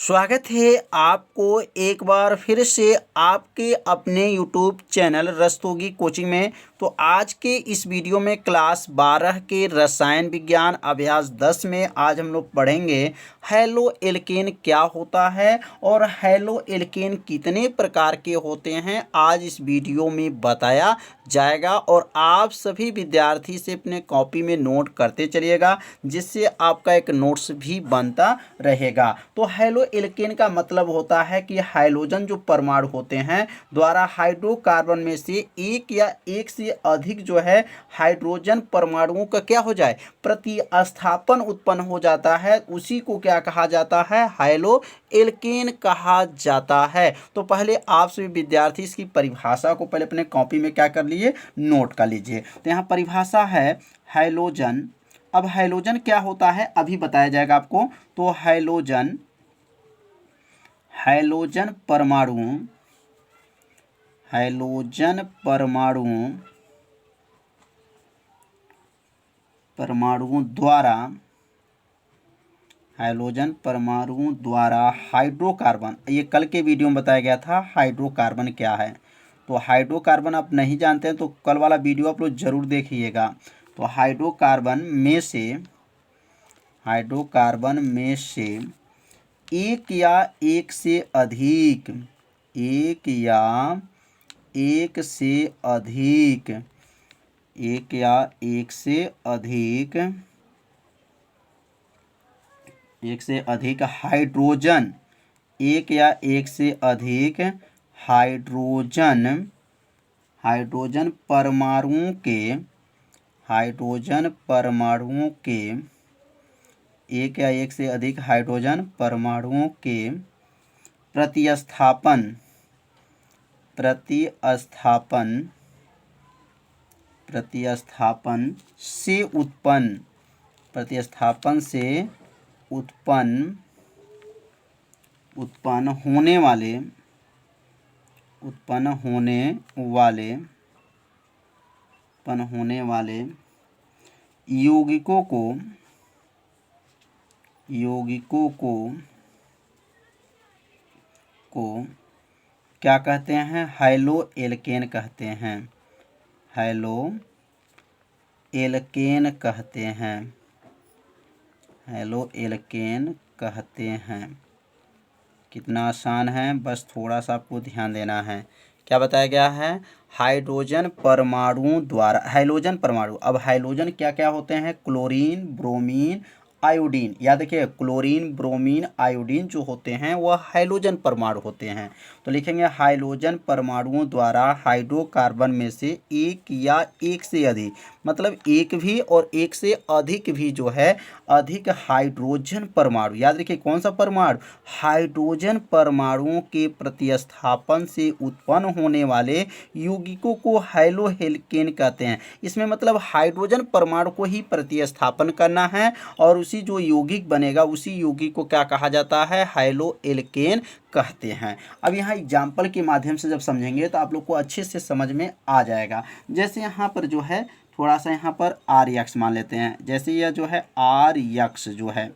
स्वागत है आपको एक बार फिर से आपके अपने यूट्यूब चैनल रस्तोगी कोचिंग में। तो आज के इस वीडियो में क्लास 12 के रसायन विज्ञान अभ्यास 10 में आज हम लोग पढ़ेंगे हैलो एल्केन क्या होता है और हैलो एल्केन कितने प्रकार के होते हैं। आज इस वीडियो में बताया जाएगा और आप सभी विद्यार्थी से अपने कॉपी में नोट करते चलिएगा, जिससे आपका एक नोट्स भी बनता रहेगा। तो हैलो एल्केन का मतलब होता है कि हाइड्रोजन जो परमाणु होते हैं द्वारा हाइड्रोकार्बन में से एक या एक से अधिक जो है हाइड्रोजन परमाणुओं का क्या हो जाए, प्रतिस्थापन उत्पन्न हो जाता है। उसी को क्या कहा जाता है, हैलो एल्केन कहा जाता है। तो पहले आप सभी विद्यार्थी इसकी परिभाषा को पहले अपने कॉपी में क्या कर लीजिए, नोट कर लीजिए। तो यहाँ परिभाषा है हैलोजन। अब हैलोजन क्या होता है अभी बताया जाएगा आपको। तो हैलोजन परमाणु द्वारा हाइड्रोकार्बन, ये कल के वीडियो में बताया गया था हाइड्रोकार्बन क्या है। तो हाइड्रोकार्बन आप नहीं जानते हैं तो कल वाला वीडियो आप लोग जरूर देखिएगा। तो हाइड्रोकार्बन में से एक या एक से अधिक हाइड्रोजन परमाणुओं के प्रतिस्थापन से उत्पन्न होने वाले यौगिकों को क्या कहते हैं, हैलो एल्केन कहते हैं। कितना आसान है, बस थोड़ा सा आपको ध्यान देना है। क्या बताया गया है, हाइड्रोजन परमाणु द्वारा अब हाइड्रोजन क्या क्या होते हैं, क्लोरीन, ब्रोमीन, आयोडीन। याद रखिए क्लोरीन, ब्रोमीन, आयोडीन जो होते हैं वह हाइड्रोजन परमाणु होते हैं। तो लिखेंगे हाइड्रोजन परमाणुओं द्वारा हाइड्रोकार्बन में से एक या एक से अधिक, मतलब एक भी और एक से अधिक भी जो है अधिक हाइड्रोजन परमाणु। याद रखिए कौन सा परमाणु, हाइड्रोजन परमाणुओं के प्रतिस्थापन से उत्पन्न होने वाले यौगिकों को हैलो एल्केन कहते हैं। इसमें मतलब हाइड्रोजन परमाणु को ही प्रतिस्थापन करना है और उसी जो यौगिक बनेगा उसी यौगिक को क्या कहा जाता है, हैलो एल्केन कहते हैं। अब यहाँ एग्जाम्पल के माध्यम से जब समझेंगे तो आप लोग को अच्छे से समझ में आ जाएगा। जैसे यहाँ पर जो है थोड़ा सा यहाँ पर आर यक्स मान लेते हैं। जैसे यह जो है आर यक्स जो है,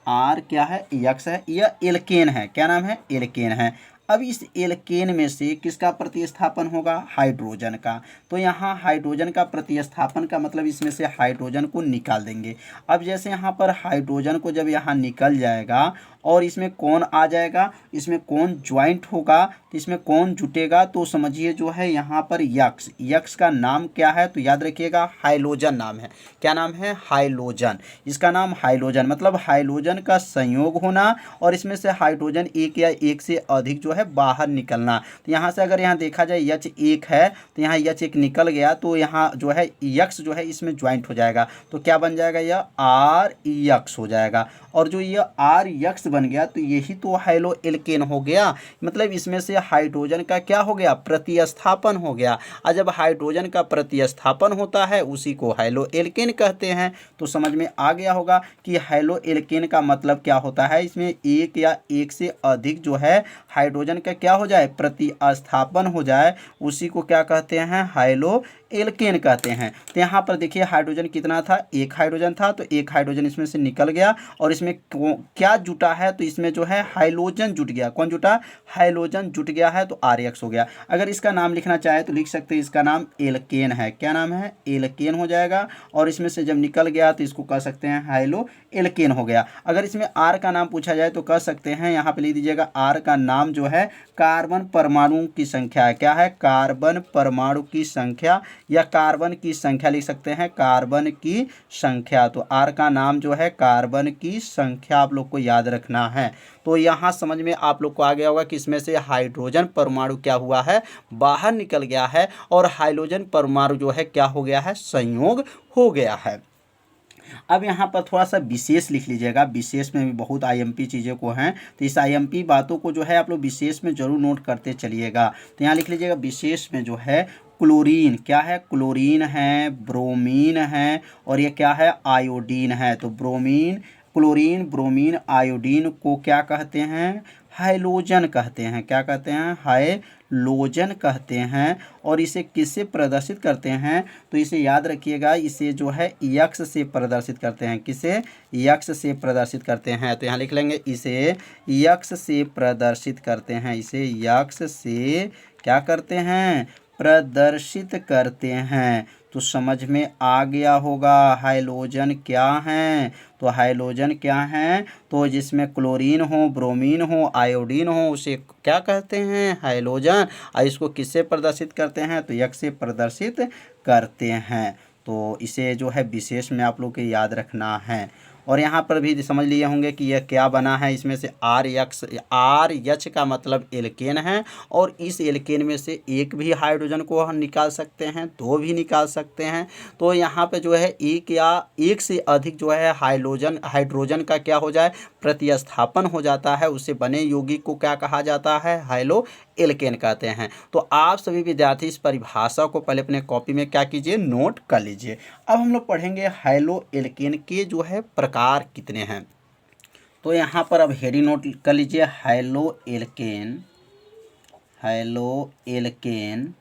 आर क्या है, यक्स है, यह एल्केन है। क्या नाम है, एल्केन है। अब इस एल्केन में से किसका प्रतिस्थापन होगा, हाइड्रोजन का। तो यहाँ हाइड्रोजन का प्रतिस्थापन का मतलब इसमें से हाइड्रोजन को निकाल देंगे। अब जैसे यहाँ पर हाइड्रोजन को जब यहाँ निकल जाएगा और इसमें कौन आ जाएगा, इसमें कौन ज्वाइंट होगा, तो इसमें कौन जुटेगा, तो समझिए जो है यहाँ पर यक्स का नाम क्या है, तो याद रखिएगा हाइड्रोजन नाम है। क्या नाम है, हाइड्रोजन। इसका नाम हाइड्रोजन मतलब हाइड्रोजन का संयोग होना और इसमें से हाइड्रोजन एक या एक से अधिक जो है बाहर निकलना। तो यहाँ से अगर यहाँ देखा जाए यच एक है तो यहाँ यच एक निकल गया तो यहाँ जो है यक्स जो है इसमें ज्वाइंट हो जाएगा। तो क्या बन जाएगा, यह आर यक्स हो जाएगा। और जो ये आर यक्स बन गया तो यही तो हैलो एल्केन हो गया। मतलब इसमें से हाइड्रोजन का क्या हो गया, प्रतिस्थापन हो गया। और जब हाइड्रोजन का प्रतिस्थापन होता है उसी को हैलो एल्केन कहते हैं। तो समझ में आ गया होगा कि हैलो एल्केन का मतलब क्या होता है। इसमें एक या एक से अधिक जो है हाइड्रोजन का क्या हो जाए, प्रतिस्थापन हो जाए, उसी को क्या कहते हैं, हैलो एल्केन कहते हैं। तो यहाँ पर देखिए हाइड्रोजन कितना था, एक हाइड्रोजन था, तो एक हाइड्रोजन इसमें से निकल गया और इसमें क्या जुटा है, तो इसमें जो है हाइलोजन जुट गया। कौन जुटा, हाइलोजन जुट गया है, तो RX हो गया। अगर इसका नाम लिखना चाहे तो लिख सकते हैं, इसका नाम एल्केन है। क्या नाम है, एल्केन हो जाएगा। और इसमें से जब निकल गया तो इसको कह सकते हैं हाइलो एल्केन हो गया। अगर इसमें R का नाम पूछा जाए तो कह सकते हैं, यहाँ पे लिख दीजिएगा, R का नाम जो है कार्बन परमाणु की संख्या है। क्या है, कार्बन परमाणु की संख्या या कार्बन की संख्या लिख सकते हैं, कार्बन की संख्या। तो R का नाम जो है कार्बन की संख्या आप लोग को याद रखना है। तो यहाँ समझ में आप लोग को आ गया होगा कि इसमें से हाइड्रोजन परमाणु क्या हुआ है, बाहर निकल गया है और हाइड्रोजन परमाणु जो है क्या हो गया है, संयोग हो गया है। अब यहाँ पर थोड़ा सा विशेष लिख लीजिएगा, विशेष में भी बहुत IMP चीज़ें को हैं, तो इस IMP बातों को जो है आप लोग विशेष में जरूर नोट करते चलिएगा। तो यहाँ लिख लीजिएगा विशेष में जो है क्लोरीन, क्या है, क्लोरीन है, ब्रोमीन है और ये क्या है, आयोडीन है। तो ब्रोमीन, क्लोरीन, ब्रोमीन, आयोडीन को क्या कहते हैं, हाइलोजन कहते हैं। क्या कहते हैं, हाइलोजन कहते हैं। और इसे किससे प्रदर्शित करते हैं, तो इसे याद रखिएगा, इसे जो है यक्स से प्रदर्शित करते हैं। किसे, यक्स से प्रदर्शित करते हैं। तो यहाँ लिख लेंगे, इसे यक्स से प्रदर्शित करते हैं। इसे यक्स से क्या करते हैं, प्रदर्शित करते हैं। तो समझ में आ गया होगा हाइलोजन क्या हैं। तो हाइलोजन क्या हैं, तो जिसमें क्लोरीन हो, ब्रोमीन हो, आयोडीन हो, उसे क्या कहते हैं, हाइलोजन। और इसको किससे प्रदर्शित करते हैं, तो यक्स से प्रदर्शित करते हैं। तो इसे जो है विशेष में आप लोग को याद रखना है। और यहाँ पर भी समझ लिए होंगे कि यह क्या बना है, इसमें से RH का मतलब एल्केन है। और इस एल्केन में से एक भी हाइड्रोजन को हम निकाल सकते हैं, दो भी निकाल सकते हैं। तो यहाँ पे जो है एक या एक से अधिक जो है हाइड्रोजन का क्या हो जाए, प्रतिस्थापन हो जाता है, उससे बने यौगिक को क्या कहा जाता है, हाइलो एल्केन कहते हैं। तो आप सभी विद्यार्थी इस परिभाषा को पहले अपने कॉपी में क्या कीजिए, नोट कर लीजिए। अब हम लोग पढ़ेंगे हाइलो एल्केन के जो है प्रकार कितने हैं। तो यहाँ पर अब हेडिंग नोट कर लीजिए, halo alkane, halo alkane,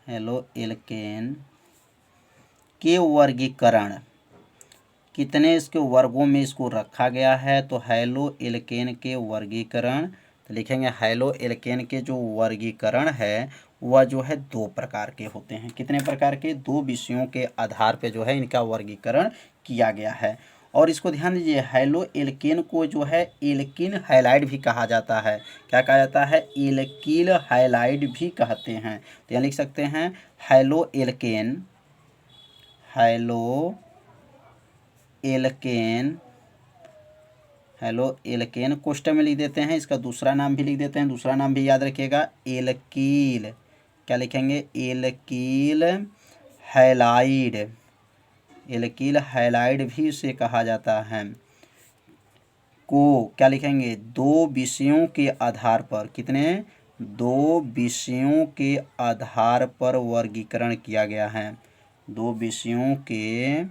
halo alkane के वर्गीकरण, कितने इसके वर्गों में इसको रखा गया है। तो हाइलो एल्केन के वर्गीकरण, तो लिखेंगे हाइलो एल्केन के जो वर्गीकरण है वह जो है दो प्रकार के होते हैं। कितने प्रकार के, दो विषयों के आधार पे जो है इनका वर्गीकरण किया गया है। और इसको ध्यान दीजिए, हाइलो एल्केन को जो है एल्किल हैलाइड भी कहा जाता है। क्या कहा जाता है, एल्किल हैलाइड भी कहते हैं। तो यहाँ लिख सकते हैं halo alkane, halo alkane, halo alkane question में लिख देते हैं, इसका दूसरा नाम भी लिख देते हैं। दूसरा नाम भी याद रखिएगा, एल्कील। क्या लिखेंगे, एल्कील हैलाइड, एल्कील हैलाइड भी इसे कहा जाता है। को क्या लिखेंगे, दो विषयों के आधार पर, कितने, दो विषयों के आधार पर वर्गीकरण किया गया है। दो विषयों के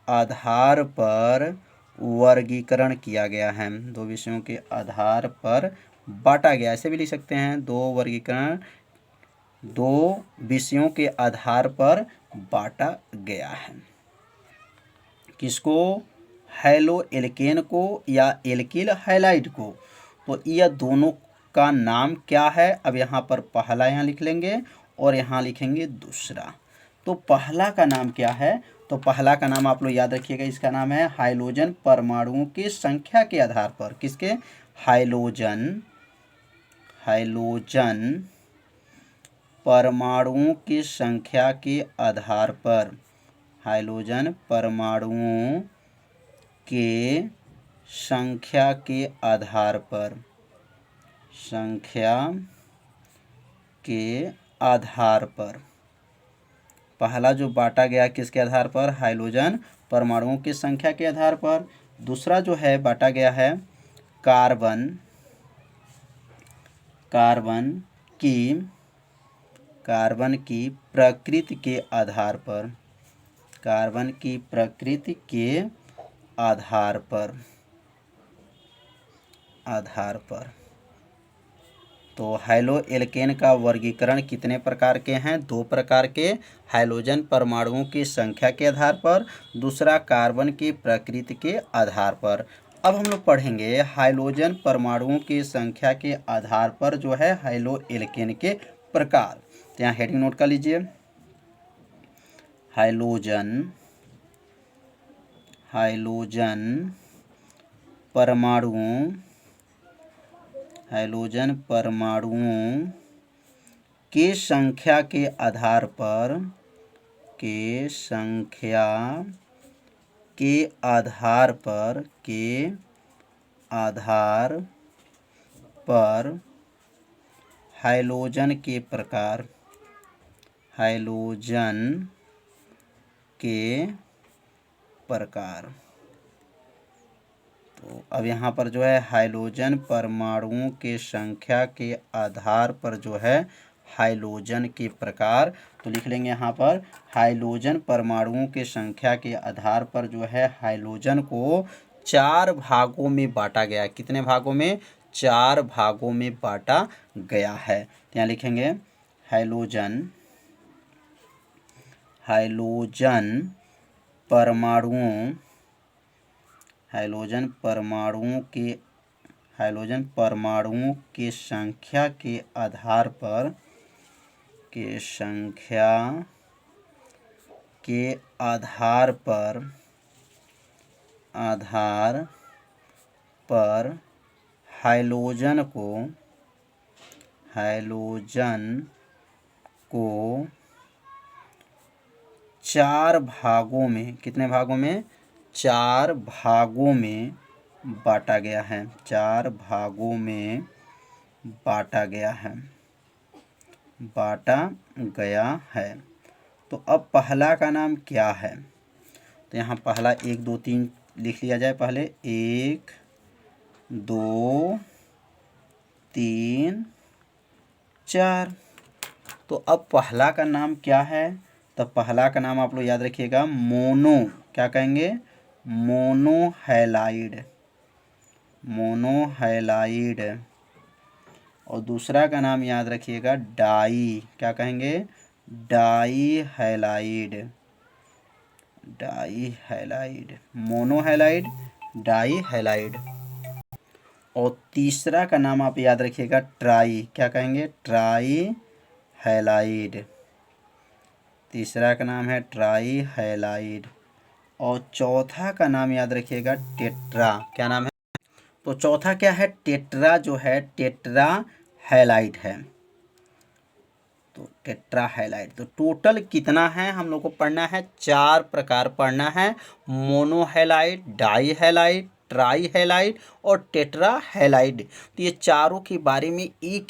आधार पर वर्गीकरण किया गया है, दो विषयों के आधार पर बांटा गया, ऐसे भी लिख सकते हैं, दो वर्गीकरण दो विषयों के आधार पर बांटा गया है। किसको, हाइलो एल्केन को या एल्किल हैलाइड को। तो यह दोनों का नाम क्या है, अब यहाँ पर पहला यहाँ लिख लेंगे और यहाँ लिखेंगे दूसरा। तो पहला का नाम क्या है, तो पहला का नाम आप लोग याद रखिएगा, इसका नाम है हाइलोजन परमाणुओं की संख्या के आधार पर। किसके, हाइलोजन, हाइलोजन परमाणुओं की संख्या के आधार पर, हाइलोजन परमाणुओं के संख्या के आधार पर, संख्या के आधार पर पहला जो बांटा गया किसके आधार पर, हाइलोजन परमाणुओं की संख्या के आधार पर। दूसरा जो है बांटा गया है कार्बन, कार्बन की प्रकृति के आधार पर, कार्बन की प्रकृति के आधार पर, तो हैलो एल्केन का वर्गीकरण कितने प्रकार के हैं? 2 प्रकार के, हाइड्रोजन परमाणुओं की संख्या के आधार पर, दूसरा कार्बन की प्रकृति के आधार पर। अब हम लोग पढ़ेंगे हाइड्रोजन परमाणुओं की संख्या के आधार पर जो है हैलो एल्केन के प्रकार। तो यहाँ हेडिंग नोट कर लीजिए, हाइड्रोजन परमाणुओं के संख्या के आधार पर हाइड्रोजन के प्रकार। तो अब यहाँ पर जो है हाइड्रोजन परमाणुओं के संख्या के आधार पर जो है हाइड्रोजन के प्रकार। तो लिख लेंगे यहाँ पर हाइड्रोजन परमाणुओं के संख्या के आधार पर जो है हाइड्रोजन को 4 भागों में बांटा गया। कितने भागों में? 4 भागों में बांटा गया है। तो यहाँ लिखेंगे हाइड्रोजन परमाणुओं के संख्या के आधार पर हाइड्रोजन को 4 भागों में, कितने भागों में? 4 भागों में बांटा गया है। 4 भागों में बांटा गया है। तो अब पहला का नाम क्या है? तो यहाँ पहला 1 2 3 लिख लिया जाए। पहले 1 2 3 4। तो अब पहला का नाम क्या है? तो पहला का नाम आप लोग याद रखिएगा क्या कहेंगे? मोनोहैलाइड। और दूसरा का नाम याद रखिएगा क्या कहेंगे? डाईहैलाइड। मोनोहैलाइड, डाईहैलाइड। और तीसरा का नाम आप याद रखिएगा क्या कहेंगे? ट्राईहैलाइड। तीसरा का नाम है ट्राईहैलाइड। और चौथा का नाम याद रखिएगा टेट्रा। क्या नाम है? तो चौथा क्या है? टेट्रा जो है टेट्राहैलाइड है। तो टेट्राहैलाइड। तो टोटल कितना है हम लोग को पढ़ना है? 4 प्रकार पढ़ना है, मोनोहैलाइड, डाईहैलाइड, ट्राईहैलाइड और टेट्राहैलाइड। तो ये चारों के बारे में एक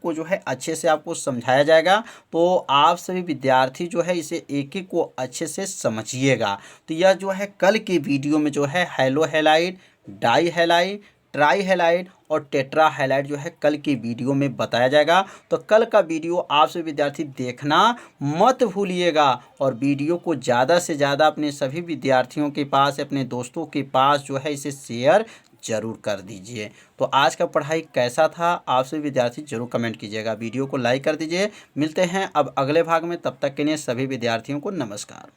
को जो है अच्छे से आपको समझाया जाएगा। तो आप सभी विद्यार्थी जो है इसे एक को अच्छे से समझिएगा। तो यह जो है कल के वीडियो में जो है हैलोहैलाइड, डाईहैलाइड, ट्राईहैलाइड और टेट्राहैलाइड जो है कल की वीडियो में बताया जाएगा। तो कल का वीडियो आप सभी विद्यार्थी देखना मत भूलिएगा और वीडियो को ज़्यादा से ज़्यादा अपने सभी विद्यार्थियों के पास, अपने दोस्तों के पास जो है इसे शेयर जरूर कर दीजिए। तो आज का पढ़ाई कैसा था आप सभी विद्यार्थी जरूर कमेंट कीजिएगा। वीडियो को लाइक कर दीजिए। मिलते हैं अब अगले भाग में, तब तक के लिए सभी विद्यार्थियों को नमस्कार।